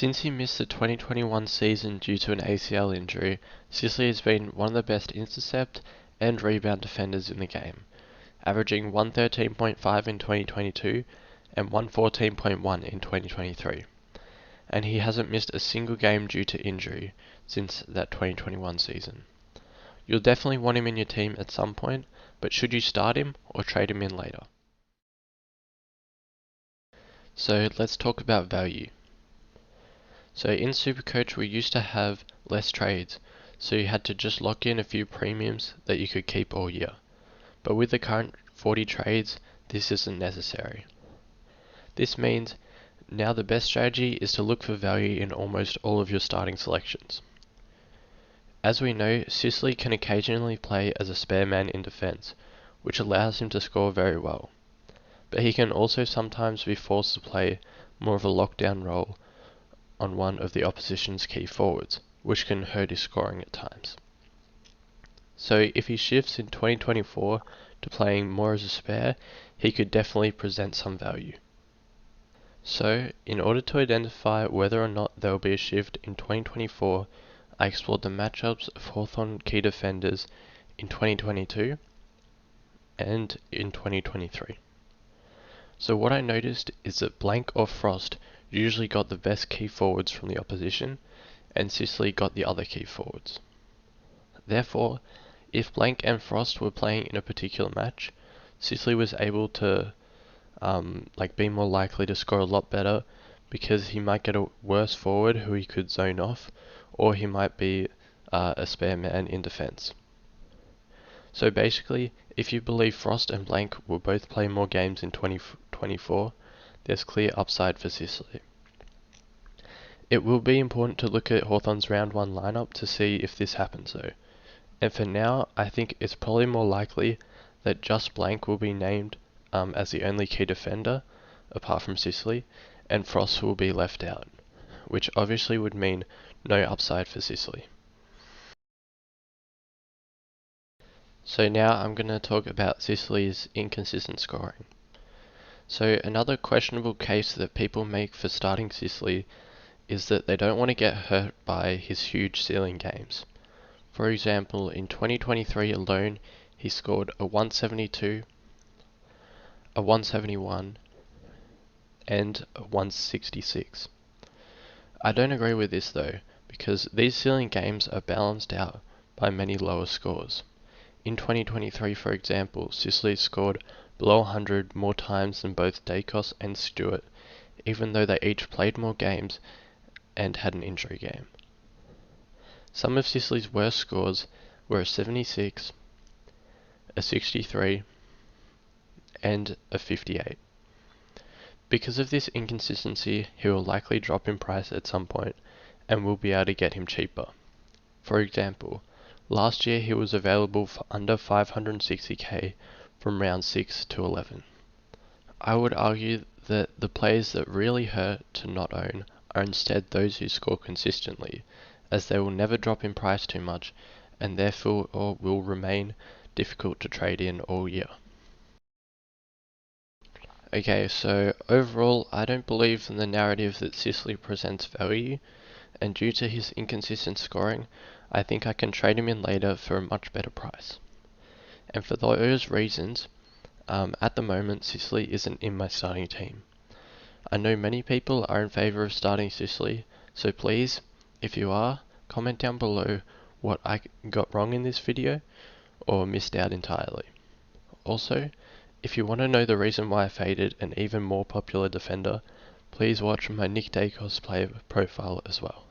Since he missed the 2021 season due to an ACL injury, Sicily has been one of the best intercept and rebound defenders in the game, averaging 113.5 in 2022 and 114.1 in 2023. And he hasn't missed a single game due to injury since that 2021 season. You'll definitely want him in your team at some point, but should you start him or trade him in later? So let's talk about value. So in Supercoach we used to have less trades, so you had to just lock in a few premiums that you could keep all year. But with the current 40 trades, this isn't necessary. This means now the best strategy is to look for value in almost all of your starting selections. As we know, Sicily can occasionally play as a spare man in defense, which allows him to score very well. But he can also sometimes be forced to play more of a lockdown role on one of the opposition's key forwards, which can hurt his scoring at times. So if he shifts in 2024 to playing more as a spare, he could definitely present some value. So, in order to identify whether or not there will be a shift in 2024, I explored the matchups of Hawthorn key defenders in 2022 and in 2023. So what I noticed is that Blank or Frost usually got the best key forwards from the opposition, and Sicily got the other key forwards. Therefore, if Blank and Frost were playing in a particular match, Sicily was able to be more likely to score a lot better because he might get a worse forward who he could zone off, or he might be a spare man in defense. So basically, if you believe Frost and Blank will both play more games in 2024, there's clear upside for Sicily. It will be important to look at Hawthorn's round 1 lineup to see if this happens though. And for now, I think it's probably more likely that just Blank will be named as the only key defender, apart from Sicily, and Frost will be left out, which obviously would mean no upside for Sicily. So now I'm going to talk about Sicily's inconsistent scoring. So another questionable case that people make for starting Sicily is that they don't want to get hurt by his huge ceiling games. For example, in 2023 alone, he scored a 172, a 171, and a 166. I don't agree with this though, because these ceiling games are balanced out by many lower scores. In 2023, for example, Sicily scored below 100 more times than both Dacos and Stewart, even though they each played more games and had an injury game. Some of Sicily's worst scores were a 76, a 63, and a 58. Because of this inconsistency, he will likely drop in price at some point, and we'll be able to get him cheaper. For example, last year he was available for under 560k from round 6 to 11. I would argue that the players that really hurt to not own are instead those who score consistently, as they will never drop in price too much, and therefore will remain difficult to trade in all year. Okay, so overall, I don't believe in the narrative that Sicily presents value, and due to his inconsistent scoring, I think I can trade him in later for a much better price. And for those reasons, at the moment, Sicily isn't in my starting team. I know many people are in favour of starting Sicily, so please, if you are, comment down below what I got wrong in this video, or missed out entirely. Also, if you want to know the reason why I faded an even more popular defender, please watch my Nick Dacos player profile as well.